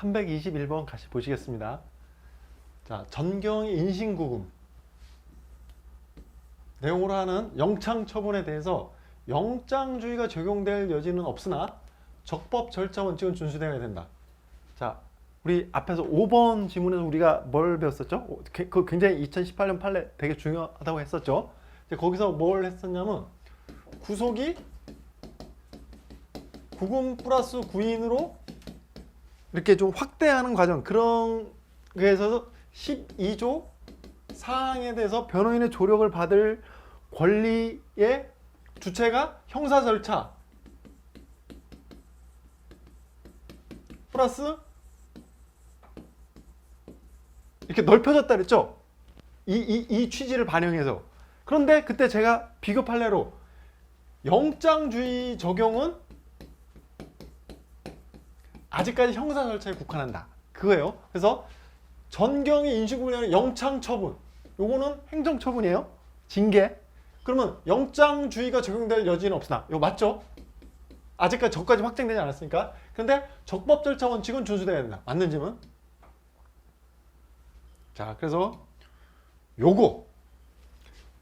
321번 같이 보시겠습니다. 자, 전경의 인신구금 내용으로 하는 영창 처분에 대해서 영장주의가 적용될 여지는 없으나 적법 절차 원칙은 준수되어야 된다. 자, 우리 앞에서 5번 지문에서 우리가 뭘 배웠었죠? 그 굉장히 2018년 판례 되게 중요하다고 했었죠. 거기서 뭘 했었냐면 구속이 구금 플러스 구인으로 이렇게 좀 확대하는 과정, 그런 거에서 12조 사항에 대해서 변호인의 조력을 받을 권리의 주체가 형사 절차 플러스 이렇게 넓혀졌다 그랬죠? 이 취지를 반영해서. 그런데 그때 제가 비교 판례로 영장주의 적용은 아직까지 형사 절차에 국한한다. 그거예요. 그래서 전경의 인신구금이라는 영창처분, 요거는 행정처분이에요. 징계. 그러면 영장주의가 적용될 여지는 없으나, 이거 맞죠? 아직까지 저까지 확정되지 않았으니까. 근데 적법 절차 원칙은 준수되어야 된다. 맞는 질문? 자, 그래서 요거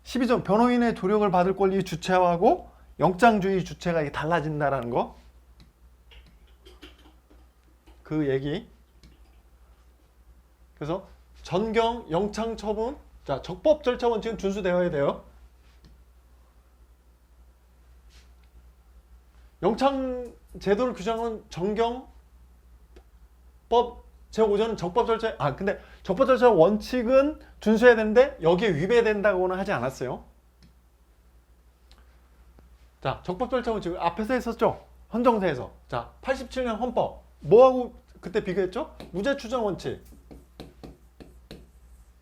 12점 변호인의 조력을 받을 권리 주체하고 영장주의 주체가 이게 달라진다라는 거. 그 얘기. 그래서 전경 영창 처분, 자, 적법 절차 원칙은 준수되어야 돼요. 영창 제도를 규정한 전경법 제5조는 적법 절차, 근데 적법 절차 원칙은 준수해야 되는데 여기에 위배된다고는 하지 않았어요. 자, 적법 절차 원칙 앞에서 했었죠. 헌정사에서. 자, 87년 헌법 뭐하고 그때 비교했죠? 무죄 추정 원칙,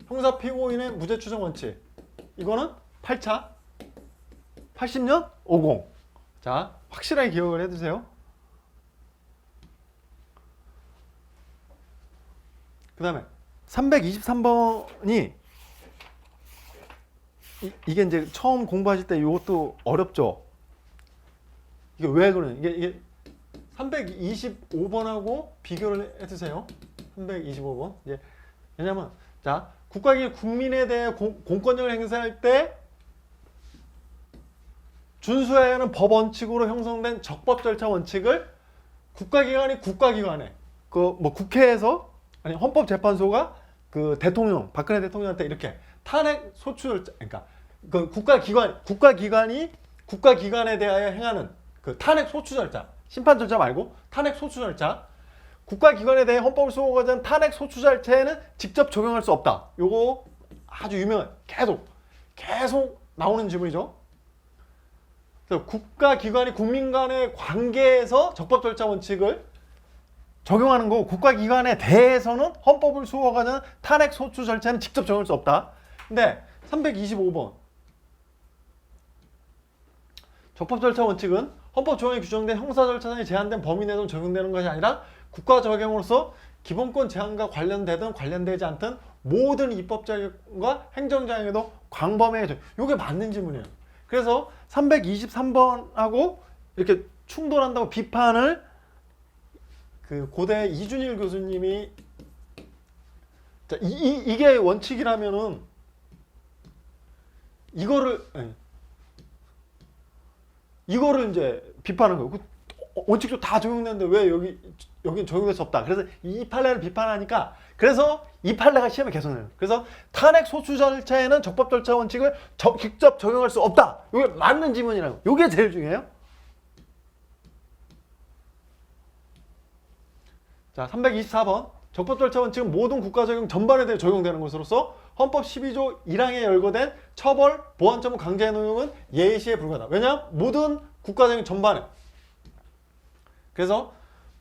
형사 피고인의 무죄 추정 원칙. 이거는 8차 80년 50. 자, 확실하게 기억을 해두세요. 그 다음에 323번이 이게 이제 처음 공부하실 때 이것도 어렵죠. 이게 왜 그러냐? 이게 325번하고 비교를 해주세요. 325번. 예. 왜냐면 자, 국가기관 국민에 대해 공권력을 행사할 때 준수해야 하는 법 원칙으로 형성된 적법 절차 원칙을 국가기관이 국가기관에 그 뭐 국회에서 아니 헌법재판소가 그 대통령 박근혜 대통령한테 이렇게 탄핵 소추 절차, 그러니까 그 국가기관이 국가기관에 대하여 행하는 그 탄핵 소추 절차, 심판 절차 말고 탄핵 소추 절차, 국가기관에 대해 헌법을 수호하자는 탄핵 소추 절차에는 직접 적용할 수 없다. 요거 아주 유명한 계속 나오는 지문이죠. 그래서 국가기관이 국민 간의 관계에서 적법 절차 원칙을 적용하는 거고, 국가기관에 대해서는 헌법을 수호하자는 탄핵 소추 절차는 직접 적용할 수 없다. 근데 325번 적법 절차 원칙은 헌법 조항에 규정된 형사 절차상에 제한된 범위 내에서 적용되는 것이 아니라 국가 적용으로서 기본권 제한과 관련되든 관련되지 않든 모든 입법자격과 행정자격에도 광범위하게 적용. 이게 맞는 질문이에요. 그래서 323번하고 이렇게 충돌한다고 비판을 그 고대 이준일 교수님이, 자, 이게 원칙이라면은 이거를 이제 비판한 거예요. 원칙도 다 적용되는데 왜 여긴 적용될 수 없다. 그래서 이 판례를 비판하니까, 그래서 이 판례가 시험에 계속 나요. 그래서 탄핵 소추 절차에는 적법 절차 원칙을 직접 적용할 수 없다. 이게 맞는 지문이라고. 이게 제일 중요해요. 자, 324번 적법 절차 원칙은 모든 국가 적용 전반에 대해 적용되는 것으로서 헌법 12조 1항에 열거된 처벌, 보완처분 강제의 노용은 예시에 불과하다. 왜냐하면 모든 국가 적용 전반에. 그래서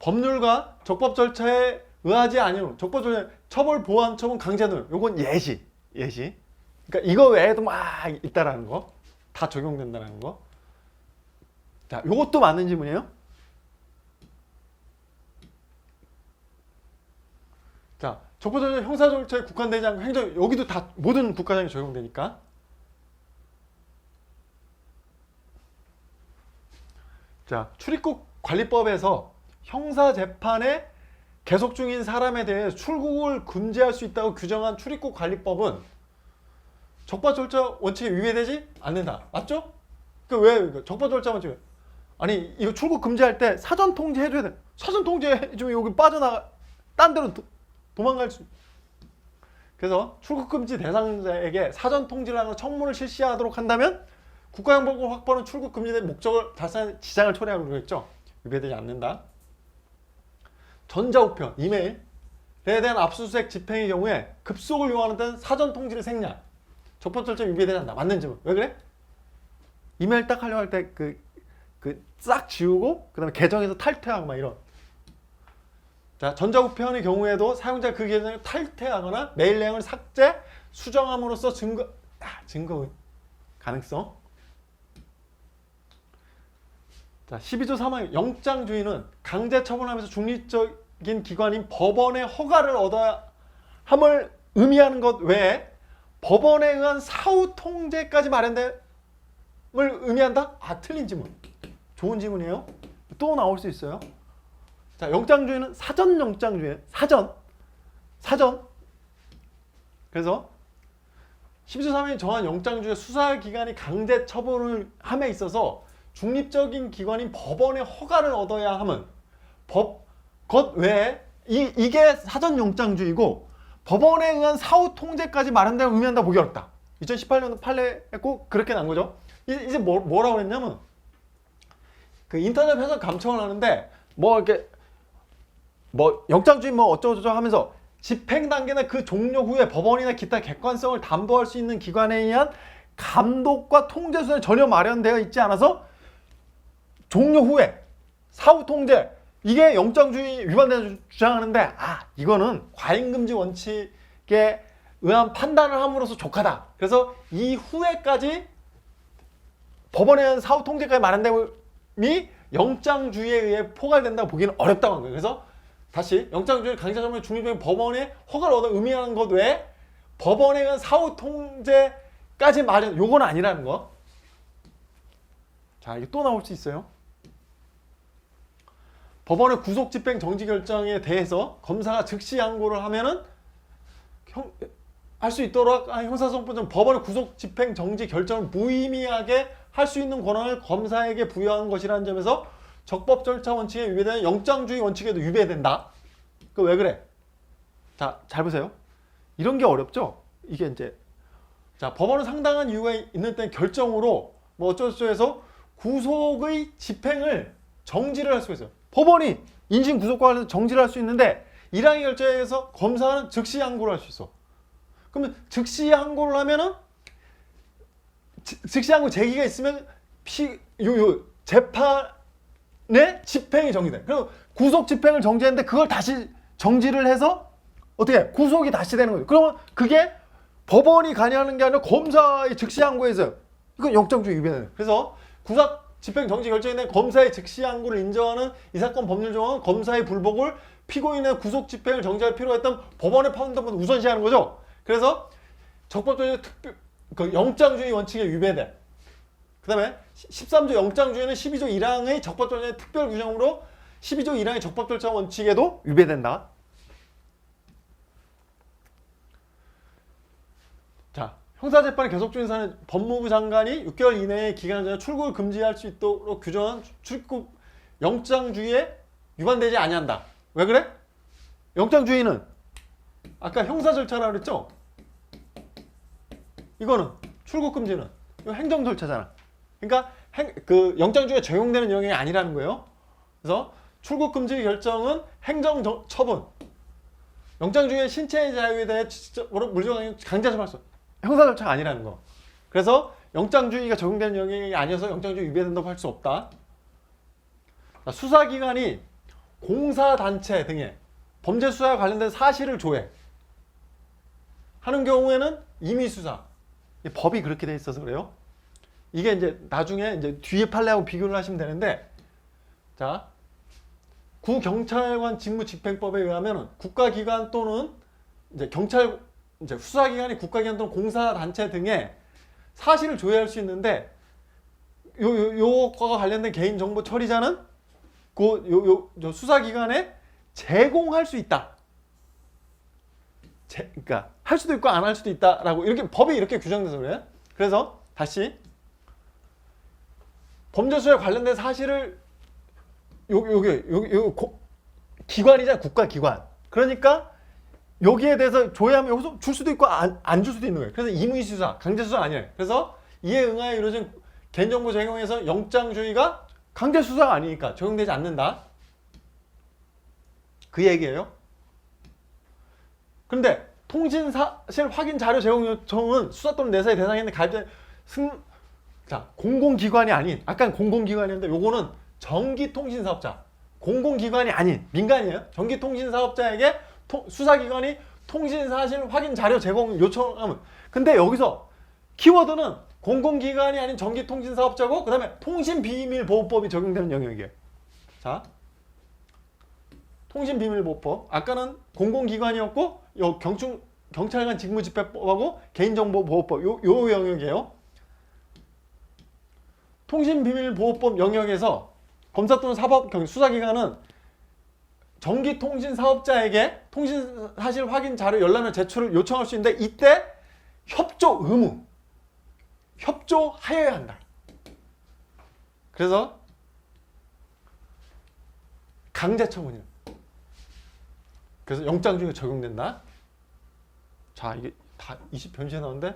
법률과 적법 절차에 의하지 아니오 적법 절차 처벌, 보완처분 강제 노용, 요건 예시. 그러니까 이거 외에도 막 있다라는 거, 다 적용된다는 거. 자, 요것도 맞는 지문이에요. 자, 적법 절차 형사 절차에 국한되지 않고 행정, 여기도 다 모든 국가장이 적용되니까. 자, 출입국 관리법에서 형사 재판에 계속 중인 사람에 대해 출국을 금지할 수 있다고 규정한 출입국 관리법은 적법절차 원칙에 위배되지 않는다. 맞죠? 왜 적법절차 원칙? 아니 이거 출국 금지할 때 사전 통지해줘야 돼. 사전 통지해주면 여기 빠져나가 딴 데로 도망갈 수. 그래서 출국 금지 대상자에게 사전 통지를 하는 청문을 실시하도록 한다면 국가정보권 확보는 출국 금지된 목적을 달성하는 지장을 초래하고 그랬죠. 위배되지 않는다. 전자우편, 이메일에 대한 압수수색 집행의 경우에 급속을 요하는 데는 사전 통지를 생략. 적법절차 위배되지 않는다. 맞는지 왜 그래? 이메일 딱 하려고 할 때 싹 지우고 그다음에 계정에서 탈퇴하고 막 이런. 자, 전자우편의 경우에도 사용자가 그 계정을 탈퇴하거나 메일 내용을 삭제, 수정함으로써 증거 가능성. 자, 12조 3항 영장주의는 강제 처분하면서 중립적인 기관인 법원의 허가를 얻어야 함을 의미하는 것 외에 법원에 의한 사후 통제까지 마련됨을 의미한다? 틀린 지문. 좋은 지문이에요. 또 나올 수 있어요. 자, 영장주의는 사전 영장주의. 사전. 그래서 12조 3항이 정한 영장주의 수사기관이 강제 처분을 함에 있어서 중립적인 기관인 법원의 허가를 얻어야 함은 것 외에 이게 사전 영장주의고 법원에 의한 사후 통제까지 마련됨을 의미한다 보기 어렵다. 2018년도 판례했고 그렇게 난 거죠. 이제 뭐라고 그랬냐면 그 인터넷 해석 감청을 하는데 이렇게 영장주의 어쩌고저쩌고 하면서 집행 단계나 그 종료 후에 법원이나 기타 객관성을 담보할 수 있는 기관에 의한 감독과 통제 수단이 전혀 마련되어 있지 않아서 종료 후에 사후 통제 이게 영장주의 위반된다고 주장하는데 이거는 과잉금지 원칙에 의한 판단을 함으로써 족하다. 그래서 이후에까지 법원에 의한 사후 통제까지 마련됨이 영장주의에 의해 포괄된다고 보기는 어렵다고 한 거예요. 그래서 다시 영장주의 강제 처분의 중립적인 법원의 허가를 얻어 의미하는 것 외에 법원에 의한 사후 통제까지 마련 요건 아니라는 거. 자, 이게 또 나올 수 있어요. 법원의 구속 집행 정지 결정에 대해서 검사가 즉시 항고를 하면은 할 수 있도록 형사소송법은 법원의 구속 집행 정지 결정을 무의미하게 할 수 있는 권한을 검사에게 부여한 것이라는 점에서 적법 절차 원칙에 위배되는 영장주의 원칙에도 위배된다. 왜 그래? 자, 잘 보세요. 이런 게 어렵죠? 이게 이제 자, 법원은 상당한 이유가 있는 때 결정으로 어쩌고저쩌고 해서 구속의 집행을 정지를 할 수가 있어요. 법원이 인신 구속과 관련해서 정지를 할 수 있는데 1항의 결정에서 검사는 즉시 항고를 할 수 있어. 그러면 즉시 항고를 하면은 즉시 항고 제기가 있으면 재판의 집행이 정지돼. 그리고 구속 집행을 정지했는데 그걸 다시 정지를 해서 어떻게 구속이 다시 되는 거죠. 그러면 그게 법원이 관여하는 게 아니라 검사의 즉시 항고에서 이건 영장주의 위배는. 그래서 구속 집행 정지 결정에 대한 검사의 즉시 항고를 인정하는 이 사건 법률 조항은 검사의 불복을 피고인의 구속 집행을 정지할 필요가 있던 법원의 판단보다 우선시하는 거죠. 그래서 적법적인 영장주의 원칙에 위배돼. 그 다음에 13조 영장주의는 12조 1항의 적법절차의 특별 규정으로 12조 1항의 적법절차 원칙에도 위배된다. 자, 형사재판이 계속 중인 사안은 법무부 장관이 6개월 이내의 기간 전에 출국을 금지할 수 있도록 규정한 출국 영장주의에 위반되지 아니한다. 왜 그래? 영장주의는 아까 형사 절차라고 그랬죠? 이거는 출국 금지는 이거 행정 절차잖아. 그러니까 영장주의가 적용되는 영역이 아니라는 거예요. 그래서 출국 금지 결정은 행정 처분. 영장주의의 신체의 자유에 대해 물리적인 강제 처분할 수 형사 절차가 아니라는 거. 그래서 영장주의가 적용되는 영역이 아니어서 영장주의 위배된다고 할 수 없다. 수사기관이 공사단체 등의 범죄 수사와 관련된 사실을 조회 하는 경우에는 임의수사. 법이 그렇게 돼 있어서 그래요. 이게 이제 나중에 이제 뒤에 판례하고 비교를 하시면 되는데, 자, 구경찰관 직무집행법에 의하면 국가기관 또는 이제 이제 수사기관이 국가기관 또는 공사단체 등의 사실을 조회할 수 있는데, 요거와 관련된 개인정보 처리자는 수사기관의 제공할 수 있다. 그러니까 할 수도 있고 안 할 수도 있다라고 이렇게 법이 이렇게 규정돼서 그래요. 그래서 다시 범죄 수사에 관련된 사실을 요게 기관이잖아, 국가기관. 그러니까 여기에 대해서 조회하면 여기서 줄 수도 있고 안 줄 수도 있는 거예요. 그래서 임의수사, 강제수사 아니에요. 그래서 이에 응하여 이루어진 개인정보 제공에서 영장주의가 강제수사가 아니니까 적용되지 않는다. 그 얘기예요. 근데 통신사실 확인 자료 제공 요청은 수사 또는 내사의 대상에 있는 가입자 자, 공공기관이 아닌, 아까 공공기관이었는데 요거는 전기통신사업자, 공공기관이 아닌 민간이에요. 전기통신사업자에게 수사기관이 통신사실 확인 자료 제공 요청하면, 근데 여기서 키워드는 공공기관이 아닌 전기통신사업자고 그 다음에 통신비밀보호법이 적용되는 영역이에요. 자, 통신비밀보호법. 아까는 공공기관이었고 경찰관 직무집행법하고 개인정보보호법 요 영역이에요. 통신비밀보호법 영역에서 검사 또는 수사기관은 전기통신사업자에게 통신사실 확인 자료 열람을 제출을 요청할 수 있는데 이때 협조 의무, 협조하여야 한다. 그래서 강제처분이에요. 그래서 영장중에 적용된다. 자, 이게 다 20변시에 나오는데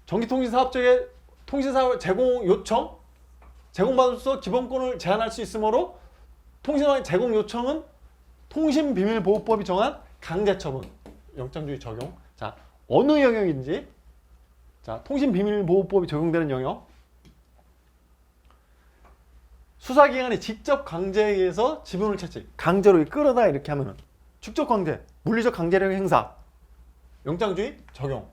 전기통신사업자에게 통신사 제공 요청, 제공받으로서 기본권을 제한할 수 있으므로 통신사 제공 요청은 통신비밀보호법이 정한 강제처분, 영장주의 적용. 자, 어느 영역인지. 자, 통신비밀보호법이 적용되는 영역. 수사기관이 직접 강제에 의해서 지분을 채취, 강제로 끌어다 이렇게 하면은 직접 강제, 물리적 강제력 행사, 영장주의 적용.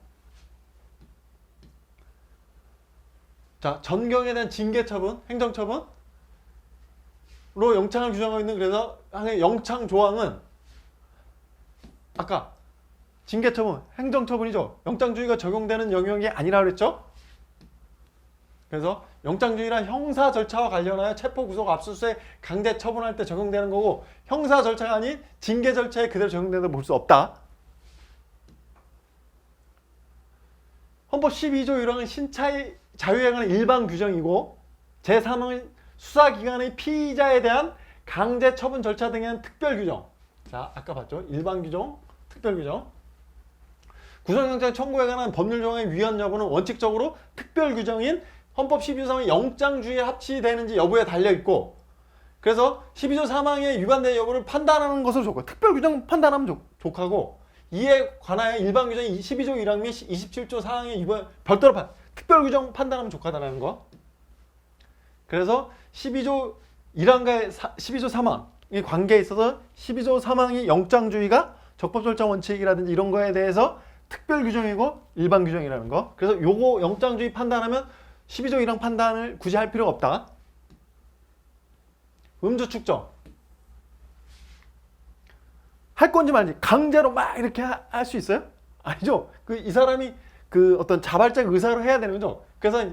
자, 전경에 대한 징계처분, 행정처분으로 영장을 규정하고 있는, 그래서 영장 조항은 아까 징계처분, 행정처분이죠. 영장주의가 적용되는 영역이 아니라 그랬죠. 그래서 영장주의란 형사 절차와 관련하여 체포, 구속, 압수수색, 강제 처분할 때 적용되는 거고 형사 절차가 아닌 징계 절차에 그대로 적용된다고 볼 수 없다. 헌법 12조 1항은 신차의 자유에 관한 일반 규정이고 제3항은 수사기관의 피의자에 대한 강제 처분 절차 등에 대한 특별 규정. 자, 아까 봤죠? 일반 규정, 특별 규정. 구속영장 청구에 관한 법률 조항의 위헌 여부는 원칙적으로 특별 규정인 헌법 12조 3항의 영장주의에 합치되는지 여부에 달려있고, 그래서 12조 3항의 위반된 여부를 판단하는 것을 족하고, 특별 규정 판단하면 족하고, 이에 관하여 일반 규정 12조 1항 및 27조 4항의 위반 별도로 특별 규정 판단하면 족하다는 거. 그래서 12조 1항과 12조 3항의 관계에 있어서 12조 3항의 영장주의가 적법절차 원칙이라든지 이런 거에 대해서 특별 규정이고 일반 규정이라는 거. 그래서 요거 영장주의 판단하면 12조 1항 판단을 굳이 할 필요가 없다. 음주 측정. 할 건지 말지 강제로 막 이렇게 할 수 있어요? 아니죠. 이 사람이 어떤 자발적 의사로 해야 되는 거죠. 그래서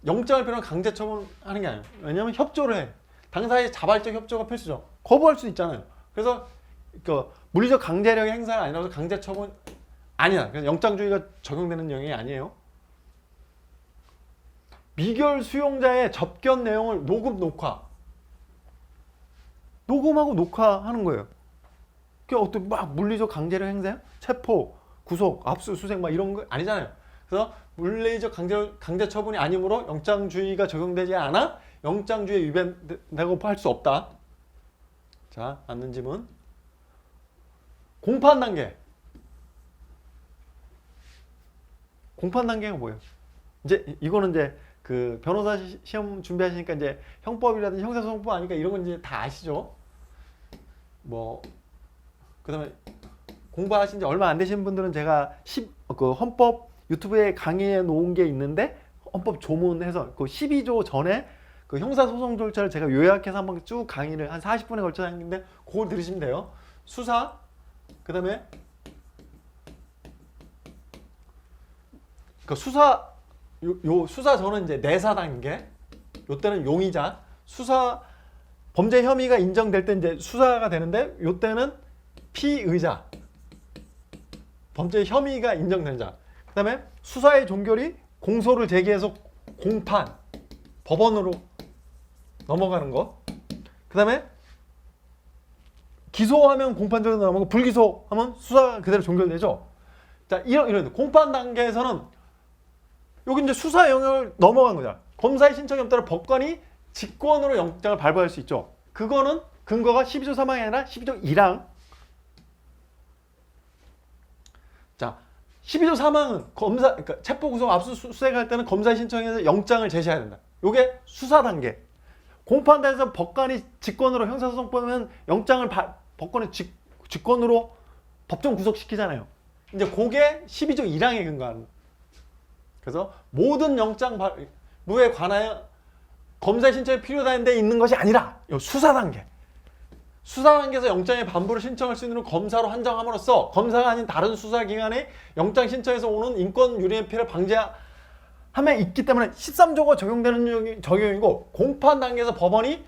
영장을 필요한 강제 처분하는 게 아니에요. 왜냐하면 협조를 해. 당사자의 자발적 협조가 필수죠. 거부할 수 있잖아요. 그래서 물리적 강제력의 행사가 아니라서 강제 처분 아니야. 그래서 영장주의가 적용되는 영역이 아니에요. 미결 수용자의 접견 내용을 녹음하고 녹화하는 거예요. 그게 어떤 막 물리적 강제력 행사요? 체포, 구속, 압수수색 막 이런 거 아니잖아요. 그래서 물리적 강제 처분이 아니므로 영장주의가 적용되지 않아 영장주의에 위반되고 할 수 없다. 자, 맞는 지문. 공판 단계. 공판 단계가 뭐예요? 이제 이거는 이제 변호사 시험 준비하시니까 이제 형법이라든지 형사소송법 아니까 이런 건 이제 다 아시죠? 그다음에 공부하신 지 얼마 안 되신 분들은 제가 헌법 유튜브에 강의해 놓은 게 있는데 헌법 조문해서 12조 전에 형사소송 절차를 제가 요약해서 한번 쭉 강의를 한 40분에 걸쳐서 했는데 그걸 들으시면 돼요. 수사, 그다음에 수사 수사 저는 이제 내사 단계, 요때는 용의자, 수사 범죄 혐의가 인정될 때 이제 수사가 되는데 요때는 피의자, 범죄 혐의가 인정된 자. 그다음에 수사의 종결이 공소를 제기해서 공판, 법원으로 넘어가는 거. 그다음에 기소하면 공판적으로 넘어가고 불기소하면 수사가 그대로 종결되죠. 자, 이런 공판 단계에서는 여기 이제 수사 영역을 넘어간 거잖아. 검사의 신청에 따라 법관이 직권으로 영장을 발부할 수 있죠. 그거는 근거가 12조 3항이 아니라 12조 1항. 자, 12조 3항은 검사, 그러니까 체포 구속 압수수색할 때는 검사의 신청에서 영장을 제시해야 된다. 요게 수사 단계. 공판단에서 법관이 직권으로 형사소송법에는 영장을 법관이 직권으로 법정 구속시키잖아요. 이제 그게 12조 1항에 근거하는 거예요. 그래서 모든 영장 발부에 관하여 검사의 신청이 필요한 데 있는 것이 아니라 수사 단계. 수사 단계에서 영장의 반부를 신청할 수 있는 검사로 한정함으로써 검사가 아닌 다른 수사기관의 영장 신청에서 오는 인권 유리의 피해를 방지함에 있기 때문에 13조가 적용되는 적용이고 공판 단계에서 법원이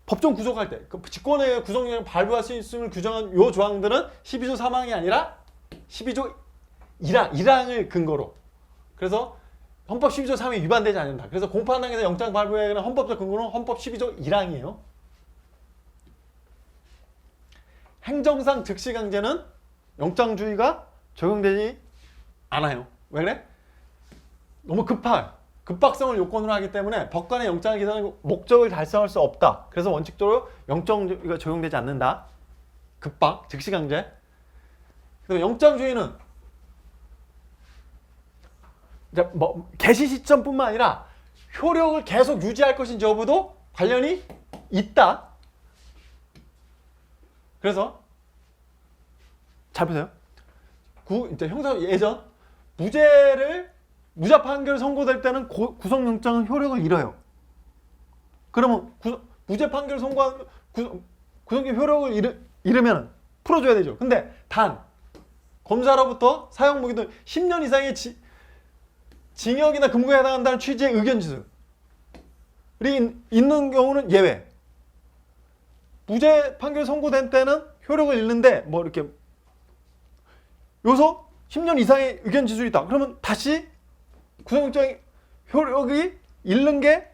법정 구속할 때 직권의 구속영장을 발부할 수 있음을 규정한 요 조항들은 12조 3항이 아니라 12조 1항을 근거로. 그래서 헌법 12조 3이 위반되지 않는다. 그래서 공판 단계에서 영장 발부에 관한 헌법적 근거는 헌법 12조 1항이에요. 행정상 즉시강제는 영장주의가 적용되지 않아요. 왜 그래? 너무 급박성을 요건으로 하기 때문에 법관의 영장을 기소하는 목적을 달성할 수 없다. 그래서 원칙적으로 영장주의가 적용되지 않는다. 급박, 즉시강제. 그다음에 영장주의는 뭐 개시 시점뿐만 아니라 효력을 계속 유지할 것인지 여부도 관련이 있다. 그래서 잘 보세요. 이제 형사 예전 무죄 판결 선고될 때는 구속영장은 효력을 잃어요. 그러면 무죄 판결 선고한 구속영 효력을 잃으면 풀어줘야 되죠. 근데 단 검사로부터 사형 무기도 10년 이상의 징역이나 금고에 해당한다는 취지의 의견 진술이 있는 경우는 예외. 무죄 판결 선고된 때는 효력을 잃는데 뭐 이렇게 요소 10년 이상의 의견 진술이 있다. 그러면 다시 구속영장의 효력이 잃는 게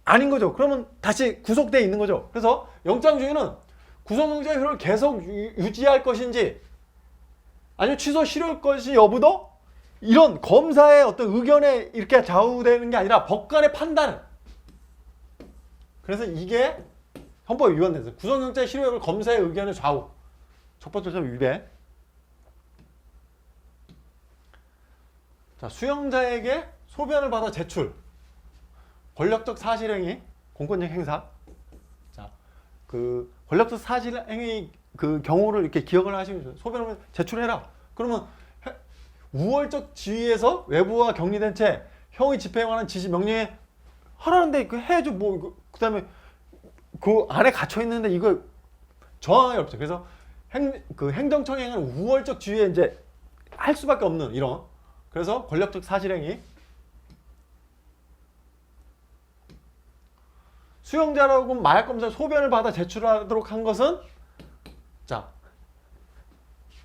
아닌 거죠. 그러면 다시 구속돼 있는 거죠. 그래서 영장주의는 구속영장의 효력을 계속 유지할 것인지 아니면 취소 실효할 것이 여부도 이런 검사의 어떤 의견에 이렇게 좌우되는 게 아니라 법관의 판단. 그래서 이게 헌법에 위반돼서 구속영장의 실효력을 검사의 의견에 좌우. 적법절차 위배. 자, 수용자에게 소변을 받아 제출. 권력적 사실행위, 공권력 행사. 자, 그 권력적 사실행위 그 경우를 이렇게 기억을 하시면 좋아요. 소변을 제출해라. 그러면 우월적 지위에서 외부와 격리된 채 형의 집행에 관한 지시 명령에 하라는데 그 해야죠. 뭐 그다음에 그 안에 갇혀 있는데 이거 저항이 없죠. 그래서 행정청이 행하는 우월적 지위에 이제 할 수밖에 없는 이런. 그래서 권력적 사실행위. 수용자라고 마약 검사 소변을 받아 제출하도록 한 것은 자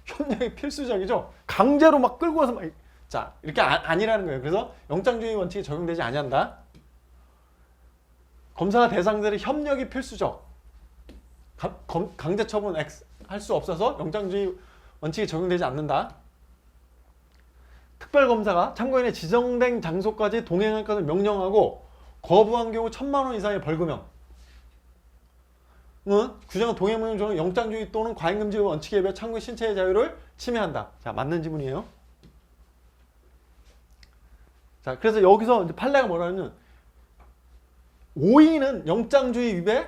협력이 필수적이죠. 강제로 막 끌고 와서 막 자 이렇게 아니라는 거예요. 그래서 영장주의 원칙이 적용되지 아니한다. 검사가 대상자들의 협력이 필수적. 강제 처분 할 수 없어서 영장주의 원칙이 적용되지 않는다. 특별검사가 참고인의 지정된 장소까지 동행할 것을 명령하고 거부한 경우 1,000만 원 이상의 벌금형. 규정한 동행명령 중은 영장주의 또는 과잉금지 원칙에 비해 참고인 신체의 자유를 침해한다. 자, 맞는 지문이에요. 자, 그래서 여기서 이제 판례가 뭐라면 5위는 영장주의 위배,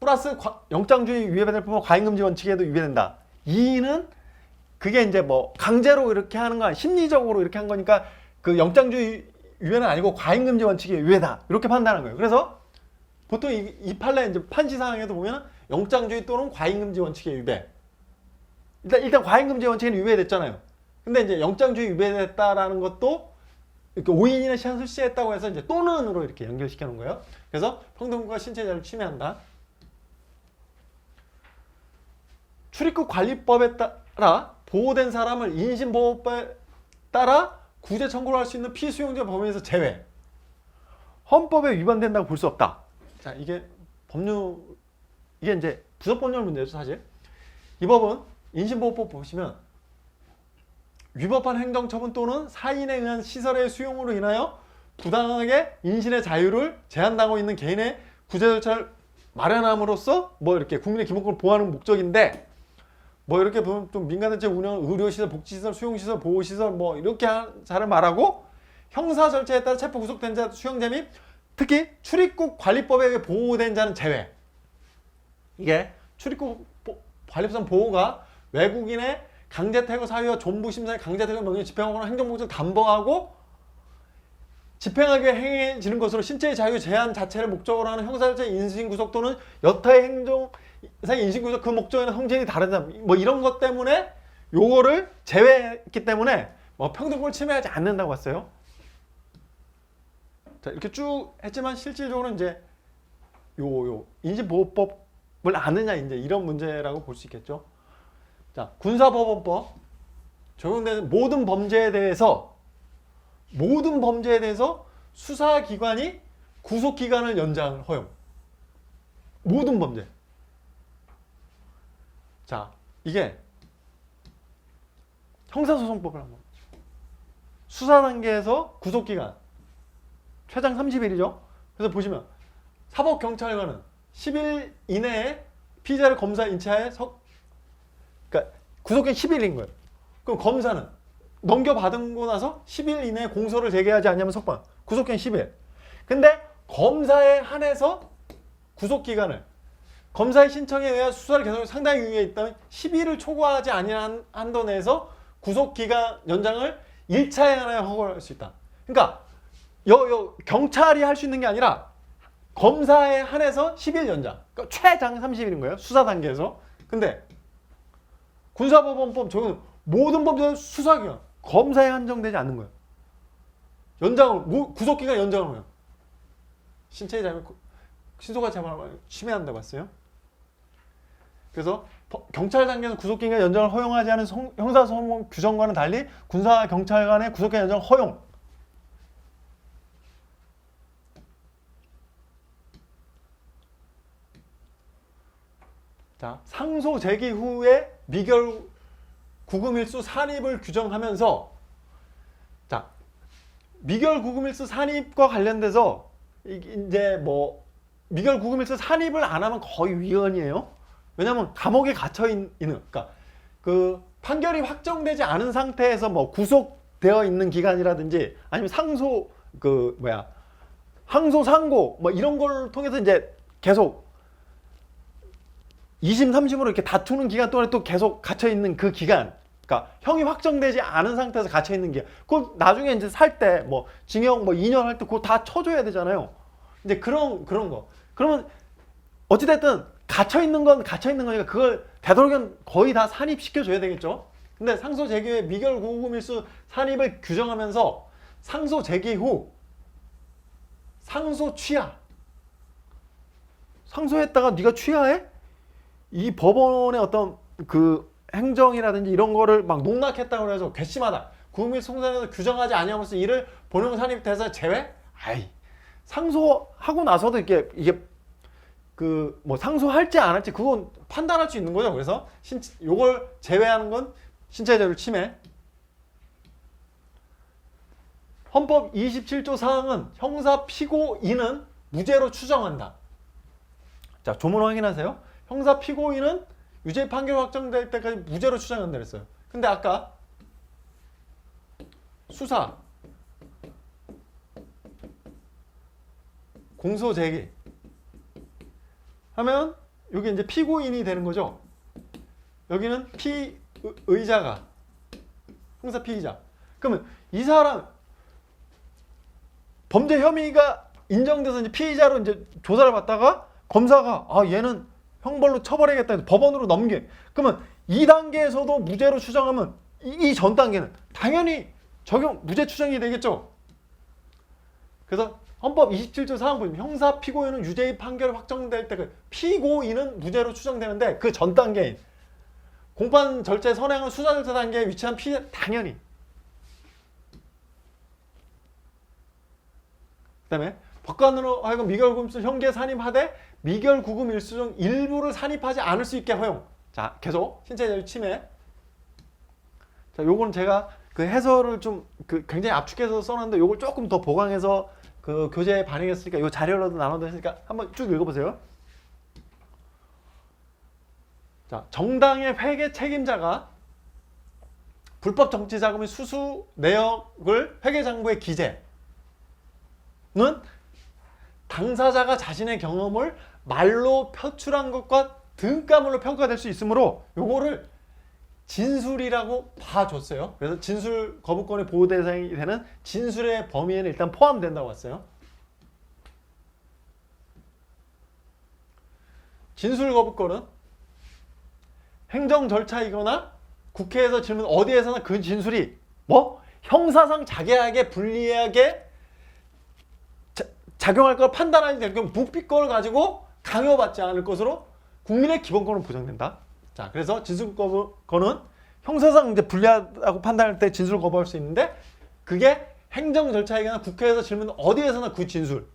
플러스 영장주의 위배될 뿐만 과잉금지 원칙에도 위배된다. 2위는 그게 이제 뭐 강제로 이렇게 하는 거 아니야. 심리적으로 이렇게 한 거니까 그 영장주의 위배는 아니고 과잉금지 원칙의 위배다. 이렇게 판단하는 거예요. 그래서 보통 이 판례 이제 판시 사항에도 보면 영장주의 또는 과잉금지 원칙의 위배. 일단 과잉금지 원칙은 위배됐잖아요. 근데 이제 영장주의 위배됐다라는 것도 이렇게 오인이나 시한을 실시했다고 해서 이제 또는으로 이렇게 연결시켜 놓은 거예요. 그래서 평등과 신체 자유를 침해한다. 출입국 관리법에 따라 보호된 사람을 인신보호법에 따라 구제 청구를 할 수 있는 피수용자 범위에서 제외. 헌법에 위반된다고 볼 수 없다. 자, 이게 법률, 이게 이제 부속법률 문제죠, 사실. 이 법은 인신보호법 보시면 위법한 행정처분 또는 사인에 의한 시설의 수용으로 인하여 부당하게 인신의 자유를 제한당하고 있는 개인의 구제 절차를 마련함으로써 뭐 이렇게 국민의 기본권을 보호하는 목적인데, 뭐 이렇게 보면 좀 민간단체 운영, 의료시설, 복지시설, 수용시설, 보호시설 뭐 이렇게 잘을 말하고, 형사 절차에 따라 체포 구속된 자, 수용자 및 특히 출입국 관리법에 의해 보호된 자는 제외. 이게 출입국 관리법 보호가 외국인의 강제 퇴거 사유와 존부 심사의 강제 퇴거 명령 집행하거나 행정 목적 담보하고 집행하기 위해 행해지는 것으로 신체의 자유 제한 자체를 목적으로 하는 형사절차의 인신구속 또는 여타의 행정사의 인신구속 그 목적에는 성질이 다르다. 뭐 이런 것 때문에 요거를 제외했기 때문에 뭐 평등권을 침해하지 않는다고 했어요. 자, 이렇게 쭉 했지만 실질적으로 이제 요 인신보호법을 아느냐 이제 이런 문제라고 볼 수 있겠죠. 자, 군사법원법 적용되는 모든 범죄에 대해서 수사기관이 구속기간을 연장을 허용. 모든 범죄. 자, 이게 형사소송법을 한번. 수사 단계에서 구속기간 최장 30일이죠. 그래서 보시면 사법경찰관은 10일 이내에 피의자를 검사 인차에 그러니까 구속기간 10일인 거예요. 그럼 검사는 넘겨받은 나서 10일 이내에 공소를 제기하지 않냐면 석방. 구속기간 10일. 근데 검사에 한해서 구속기간을 검사의 신청에 의한 수사를 계속 상당히 유예에 있다면 10일을 초과하지 아니한 한도 내에서 구속기간 연장을 1차에 하나에 허가할 수 있다. 그러니까 경찰이 할 수 있는 게 아니라 검사에 한해서 10일 연장. 그러니까 최장 30일인 거예요. 수사 단계에서. 근데 군사법원법 적용 모든 범죄는 수사기간 검사에 한정되지 않는 거예요. 연장을 구속기간 연장을 해요. 신체의 자유 신속한 재판을 침해한다고 했어요. 그래서 경찰 단계에서 구속기간 연장을 허용하지 않은 형사소송 규정과는 달리 군사 경찰관의 구속기간 연장 허용. 자, 상소 제기 후에 미결 구금일수 산입을 규정하면서, 자, 미결 구금일수 산입과 관련돼서 이제 뭐 미결 구금일수 산입을 안 하면 거의 위헌이에요. 왜냐하면 감옥에 갇혀 있는, 그러니까 그 판결이 확정되지 않은 상태에서 뭐 구속되어 있는 기간이라든지 아니면 상소 항소 상고 뭐 이런 걸 통해서 이제 계속 2심, 3심으로 이렇게 다투는 기간 동안에 또 계속 갇혀있는 그 기간, 그러니까 형이 확정되지 않은 상태에서 갇혀있는 기간, 그걸 나중에 이제 살 때 뭐 징역 뭐 2년 할 때 그거 다 쳐줘야 되잖아요. 이제 그런 거. 그러면 어찌됐든 갇혀있는 건 갇혀있는 거니까 그걸 되도록이면 거의 다 산입시켜줘야 되겠죠. 근데 상소 제기 후에 미결 구금일수 산입을 규정하면서 상소 제기 후 상소 취하. 상소했다가 네가 취하해? 이 법원의 어떤 그 행정이라든지 이런 거를 막 농락했다고 해서 괘씸하다. 구금일 송산에서 규정하지 아니하면서 이를 본용 산입돼서 제외? 아이, 상소하고 나서도 이게 그 뭐 상소할지 안 할지 그건 판단할 수 있는 거죠. 그래서 요걸 제외하는 건 신체 자유 침해. 헌법 27조 사항은 형사 피고인은 무죄로 추정한다. 자, 조문 확인하세요. 형사 피고인은 유죄 판결 확정될 때까지 무죄로 추정한다 그랬어요. 근데 아까 수사, 공소 제기 하면 여기 이제 피고인이 되는 거죠. 여기는 피의자가 형사 피의자. 그러면 이 사람 범죄 혐의가 인정돼서 이제 피의자로 이제 조사를 받다가 검사가 얘는 형벌로 처벌해야겠다 해서 법원으로 넘게. 그러면 2단계에서도 무죄로 추정하면 이 전 단계는 당연히 무죄 추정이 되겠죠. 그래서 헌법 27조 4항 보면 형사 피고인은 유죄의 판결이 확정될 때 그 피고인은 무죄로 추정되는데 그 전 단계인 공판 절차의 선행은 수사 절차 단계에 위치한 피해 당연히. 그다음에 법관으로 하여금 미결구금수 형기에 산입하되 미결구금 일수 중 일부를 산입하지 않을 수 있게 허용. 자, 계속 신체 자유 침해. 자, 요거는 제가 그 해설을 좀 굉장히 압축해서 써놨는데 요걸 조금 더 보강해서 그 교재에 반영했으니까 요 자료로도 나눠뒀으니까 한번 쭉 읽어보세요. 자, 정당의 회계 책임자가 불법 정치 자금의 수수 내역을 회계장부에 기재는 당사자가 자신의 경험을 말로 표출한 것과 등가물로 평가될 수 있으므로 요거를 진술이라고 봐줬어요. 그래서 진술 거부권의 보호 대상이 되는 진술의 범위에는 일단 포함된다고 했어요. 진술 거부권은 행정 절차이거나 국회에서 질문 어디에서나 그 진술이 뭐 형사상 자기에게 불리하게 작용할 걸 판단하지 될 경우 묵비권을 가지고 강요받지 않을 것으로 국민의 기본권은 보장된다. 자, 그래서 진술 거부권은 형사상 이제 불리하다고 판단할 때 진술 거부할 수 있는데 그게 행정 절차이거나 국회에서 질문 어디에서나 그 진술